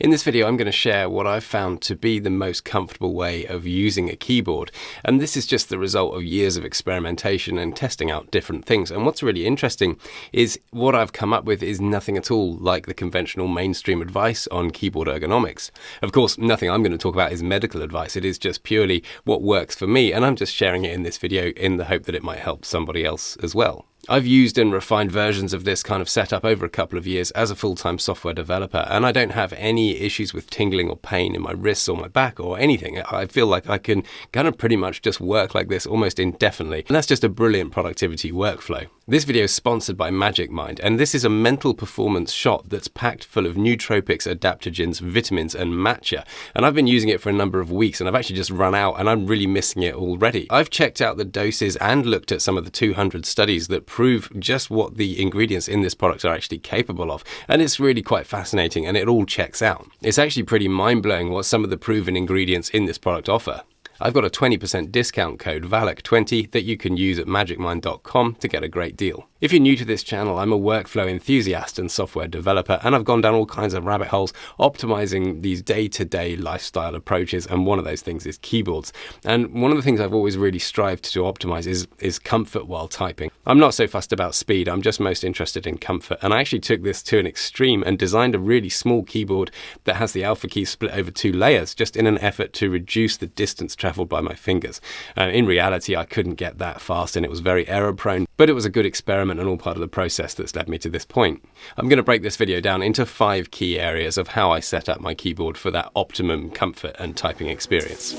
In this video, I'm going to share what I've found to be the most comfortable way of using a keyboard. And this is just the result of years of experimentation and testing out different things. And what's really interesting is what I've come up with is nothing at all like the conventional mainstream advice on keyboard ergonomics. Of course, nothing I'm going to talk about is medical advice. It is just purely what works for me. And I'm just sharing it in this video in the hope that it might help somebody else as well. I've used and refined versions of this kind of setup over a couple of years as a full-time software developer, and I don't have any issues with tingling or pain in my wrists or my back or anything. I feel like I can kind of pretty much just work like this almost indefinitely, and that's just a brilliant productivity workflow. This video is sponsored by Magic Mind, and this is a mental performance shot that's packed full of nootropics, adaptogens, vitamins, and matcha. And I've been using it for a number of weeks, and I've actually just run out, and I'm really missing it already. I've checked out the doses and looked at some of the 200 studies that prove just what the ingredients in this product are actually capable of, and it's really quite fascinating, and it all checks out. It's actually pretty mind-blowing what some of the proven ingredients in this product offer. I've got a 20% discount code, VALAC20, that you can use at magicmind.com to get a great deal. If you're new to this channel, I'm a workflow enthusiast and software developer, and I've gone down all kinds of rabbit holes optimizing these day-to-day lifestyle approaches, and one of those things is keyboards. And one of the things I've always really strived to optimize is comfort while typing. I'm not so fussed about speed, I'm just most interested in comfort, and I actually took this to an extreme and designed a really small keyboard that has the alpha key split over 2 layers, just in an effort to reduce the distance traveled by my fingers. In reality, I couldn't get that fast, and it was very error prone, but it was a good experiment and all part of the process that's led me to this point. I'm going to break this video down into 5 key areas of how I set up my keyboard for that optimum comfort and typing experience.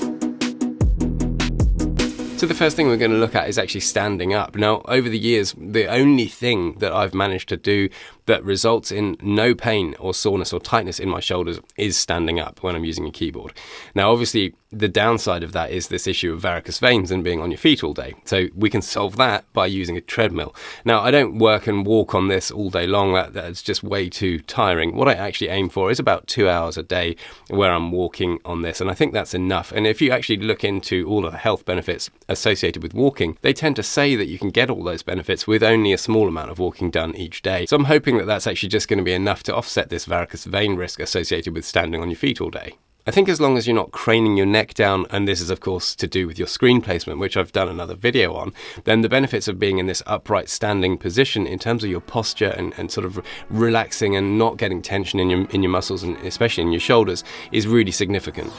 So the first thing we're going to look at is actually standing up. Now, over the years, the only thing that I've managed to do that results in no pain or soreness or tightness in my shoulders is standing up when I'm using a keyboard. Now, obviously, the downside of that is this issue of varicose veins and being on your feet all day. So we can solve that by using a treadmill. Now, I don't work and walk on this all day long. That's just way too tiring. What I actually aim for is about 2 hours a day where I'm walking on this. And I think that's enough. And if you actually look into all of the health benefits associated with walking, they tend to say that you can get all those benefits with only a small amount of walking done each day. So I'm hoping that that's actually just going to be enough to offset this varicose vein risk associated with standing on your feet all day. I think as long as you're not craning your neck down, and this is of course to do with your screen placement, which I've done another video on, then the benefits of being in this upright standing position in terms of your posture and sort of relaxing and not getting tension in your muscles and especially in your shoulders is really significant.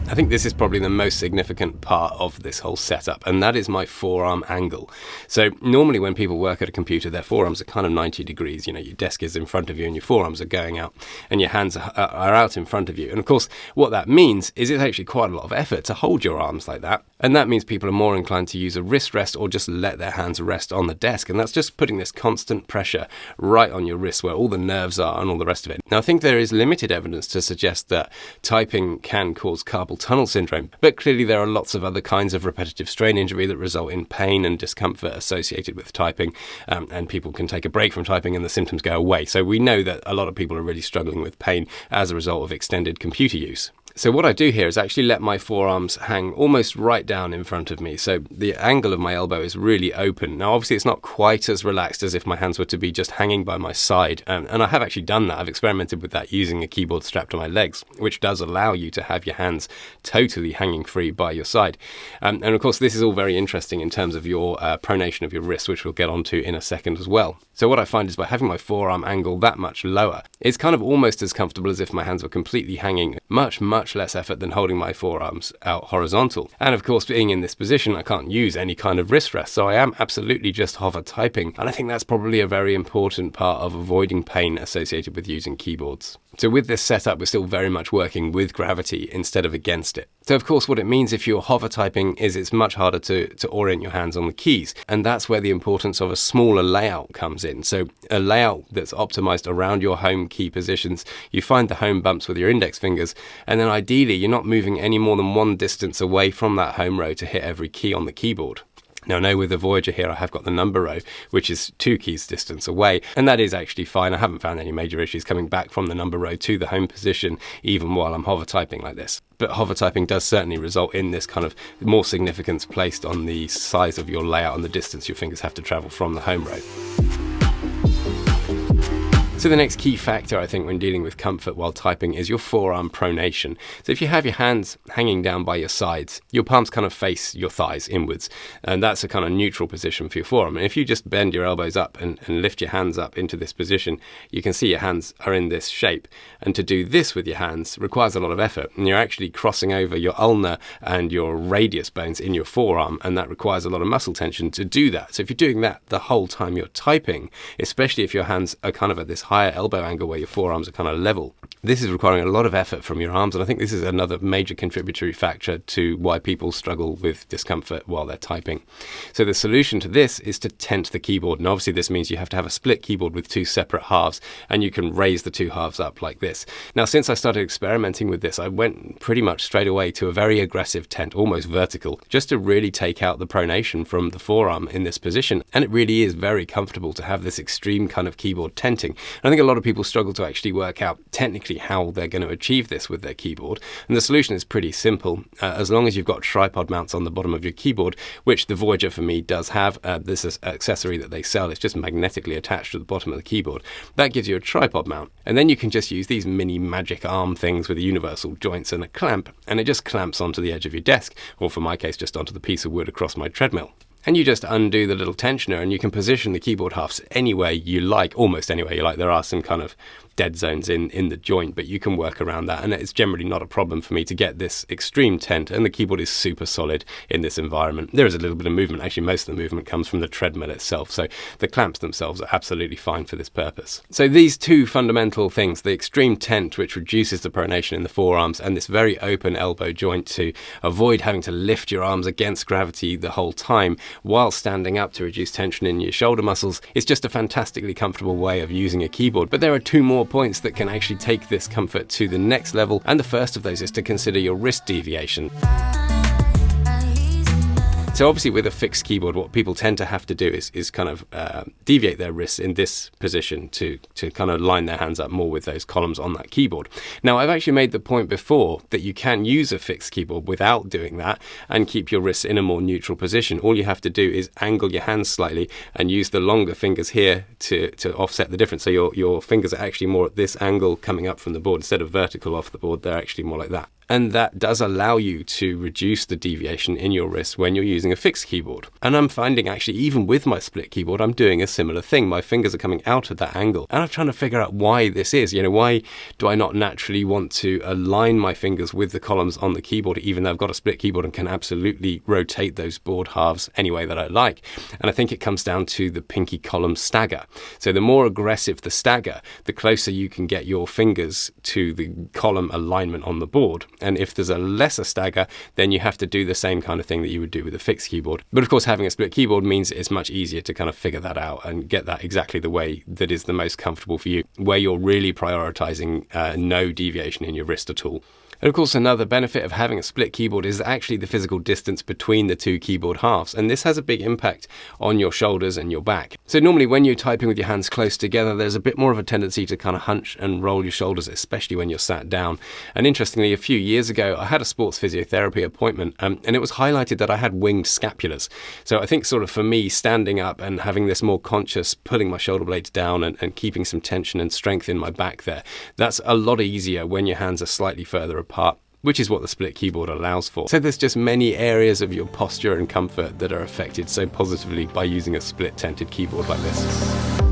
I think this is probably the most significant part of this whole setup, and that is my forearm angle. So normally when people work at a computer, their forearms are kind of 90 degrees. You know, your desk is in front of you and your forearms are going out and your hands are out in front of you. And of course, what that means is it's actually quite a lot of effort to hold your arms like that. And that means people are more inclined to use a wrist rest or just let their hands rest on the desk. And that's just putting this constant pressure right on your wrists where all the nerves are and all the rest of it. Now, I think there is limited evidence to suggest that typing can cause carpal tunnel syndrome, but clearly there are lots of other kinds of repetitive strain injury that result in pain and discomfort associated with typing, and people can take a break from typing and the symptoms go away. So we know that a lot of people are really struggling with pain as a result of extended computer use. So what I do here is actually let my forearms hang almost right down in front of me. So the angle of my elbow is really open. Now, obviously, it's not quite as relaxed as if my hands were to be just hanging by my side. And I have actually done that. I've experimented with that using a keyboard strapped to my legs, which does allow you to have your hands totally hanging free by your side. And of course, this is all very interesting in terms of your pronation of your wrist, which we'll get onto in a second as well. So what I find is by having my forearm angle that much lower, it's kind of almost as comfortable as if my hands were completely hanging. Much less effort than holding my forearms out horizontal. And of course, being in this position, I can't use any kind of wrist rest, so I am absolutely just hover typing. And I think that's probably a very important part of avoiding pain associated with using keyboards. So with this setup, we're still very much working with gravity instead of against it. So of course, what it means if you're hover typing is it's much harder to orient your hands on the keys. And that's where the importance of a smaller layout comes in. So a layout that's optimized around your home key positions. You find the home bumps with your index fingers, and then ideally you're not moving any more than one distance away from that home row to hit every key on the keyboard. Now, I know with the Voyager here, I have got the number row, which is 2 keys distance away, and that is actually fine. I haven't found any major issues coming back from the number row to the home position, even while I'm hover typing like this. But hover typing does certainly result in this kind of more significance placed on the size of your layout and the distance your fingers have to travel from the home row. So the next key factor, I think, when dealing with comfort while typing is your forearm pronation. So if you have your hands hanging down by your sides, your palms kind of face your thighs inwards, and that's a kind of neutral position for your forearm. And if you just bend your elbows up and lift your hands up into this position, you can see your hands are in this shape. And to do this with your hands requires a lot of effort, and you're actually crossing over your ulnar and your radius bones in your forearm, and that requires a lot of muscle tension to do that. So if you're doing that the whole time you're typing, especially if your hands are kind of at this higher elbow angle where your forearms are kind of level, this is requiring a lot of effort from your arms, and I think this is another major contributory factor to why people struggle with discomfort while they're typing. So the solution to this is to tent the keyboard, and obviously this means you have to have a split keyboard with two separate halves, and you can raise the two halves up like this. Now, since I started experimenting with this, I went pretty much straight away to a very aggressive tent, almost vertical, just to really take out the pronation from the forearm in this position, and it really is very comfortable to have this extreme kind of keyboard tenting. And I think a lot of people struggle to actually work out technically how they're going to achieve this with their keyboard, and the solution is pretty simple. As long as you've got tripod mounts on the bottom of your keyboard, which the Voyager for me does have, this is an accessory that they sell, it's just magnetically attached to the bottom of the keyboard. That gives you a tripod mount, and then you can just use these mini magic arm things with universal joints and a clamp, and it just clamps onto the edge of your desk, or for my case just onto the piece of wood across my treadmill. And you just undo the little tensioner, and you can position the keyboard halves any way you like, almost any way you like. There are some kind of dead zones in the joint, but you can work around that, and it's generally not a problem for me to get this extreme tent, and the keyboard is super solid in this environment. There is a little bit of movement. Actually, most of the movement comes from the treadmill itself, so the clamps themselves are absolutely fine for this purpose. So these two fundamental things, the extreme tent, which reduces the pronation in the forearms, and this very open elbow joint to avoid having to lift your arms against gravity the whole time while standing up to reduce tension in your shoulder muscles, is just a fantastically comfortable way of using a keyboard. But there are two more points that can actually take this comfort to the next level, and the first of those is to consider your wrist deviation. So obviously with a fixed keyboard, what people tend to have to do is kind of deviate their wrists in this position to kind of line their hands up more with those columns on that keyboard. Now, I've actually made the point before that you can use a fixed keyboard without doing that and keep your wrists in a more neutral position. All you have to do is angle your hands slightly and use the longer fingers here to offset the difference. So your fingers are actually more at this angle coming up from the board. Instead of vertical off the board, they're actually more like that. And that does allow you to reduce the deviation in your wrist when you're using a fixed keyboard. And I'm finding actually, even with my split keyboard, I'm doing a similar thing. My fingers are coming out at that angle. And I'm trying to figure out why this is. Why do I not naturally want to align my fingers with the columns on the keyboard, even though I've got a split keyboard and can absolutely rotate those board halves any way that I like? And I think it comes down to the pinky column stagger. So the more aggressive the stagger, the closer you can get your fingers to the column alignment on the board. And if there's a lesser stagger, then you have to do the same kind of thing that you would do with a fixed keyboard. But of course, having a split keyboard means it's much easier to kind of figure that out and get that exactly the way that is the most comfortable for you, where you're really prioritizing no deviation in your wrist at all. And of course, another benefit of having a split keyboard is actually the physical distance between the two keyboard halves, and this has a big impact on your shoulders and your back. So normally when you're typing with your hands close together, there's a bit more of a tendency to kind of hunch and roll your shoulders, especially when you're sat down. And interestingly, a few years ago, I had a sports physiotherapy appointment, and it was highlighted that I had winged scapulars. So I think sort of for me, standing up and having this more conscious pulling my shoulder blades down and keeping some tension and strength in my back there, that's a lot easier when your hands are slightly further apart, which is what the split keyboard allows for. So there's just many areas of your posture and comfort that are affected so positively by using a split tented keyboard like this.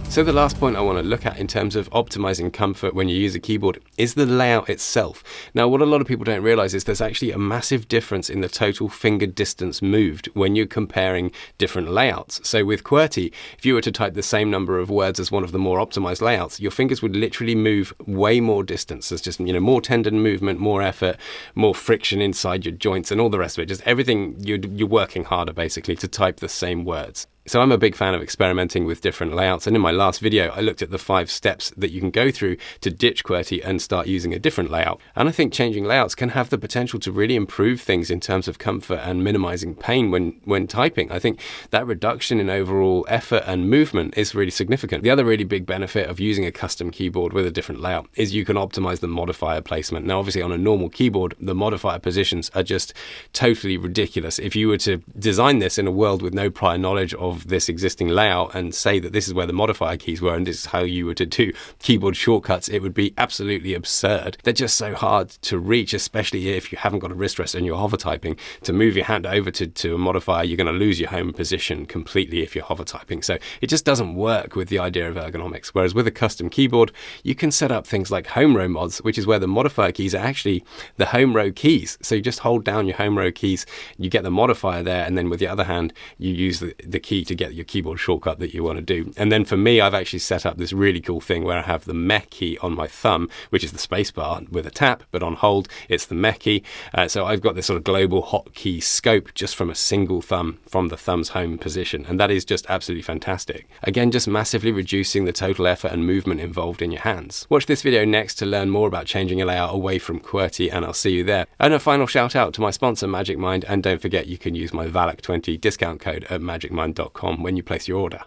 So the last point I want to look at in terms of optimizing comfort when you use a keyboard is the layout itself. Now, what a lot of people don't realize is there's actually a massive difference in the total finger distance moved when you're comparing different layouts. So with QWERTY, if you were to type the same number of words as one of the more optimized layouts, your fingers would literally move way more distance. There's just, more tendon movement, more effort, more friction inside your joints and all the rest of it. Just everything, you're working harder basically to type the same words. So I'm a big fan of experimenting with different layouts, and in my last video I looked at the 5 steps that you can go through to ditch QWERTY and start using a different layout. And I think changing layouts can have the potential to really improve things in terms of comfort and minimizing pain when typing. I think that reduction in overall effort and movement is really significant. The other really big benefit of using a custom keyboard with a different layout is you can optimize the modifier placement. Now obviously on a normal keyboard, the modifier positions are just totally ridiculous. If you were to design this in a world with no prior knowledge of of this existing layout and say that this is where the modifier keys were and this is how you were to do keyboard shortcuts, it would be absolutely absurd. They're just so hard to reach, especially if you haven't got a wrist rest and you're hover typing. To move your hand over to a modifier, you're going to lose your home position completely if you're hover typing. So it just doesn't work with the idea of ergonomics. Whereas with a custom keyboard, you can set up things like home row mods, which is where the modifier keys are actually the home row keys. So you just hold down your home row keys, you get the modifier there, and then with the other hand, you use the key to get your keyboard shortcut that you want to do. And then for me, I've actually set up this really cool thing where I have the meh key on my thumb, which is the space bar with a tap, but on hold, it's the meh key. So I've got this sort of global hotkey scope just from a single thumb from the thumb's home position. And that is just absolutely fantastic. Again, just massively reducing the total effort and movement involved in your hands. Watch this video next to learn more about changing a layout away from QWERTY, and I'll see you there. And a final shout out to my sponsor, Magic Mind, and don't forget you can use my VALAC20 discount code at magicmind.com when you place your order.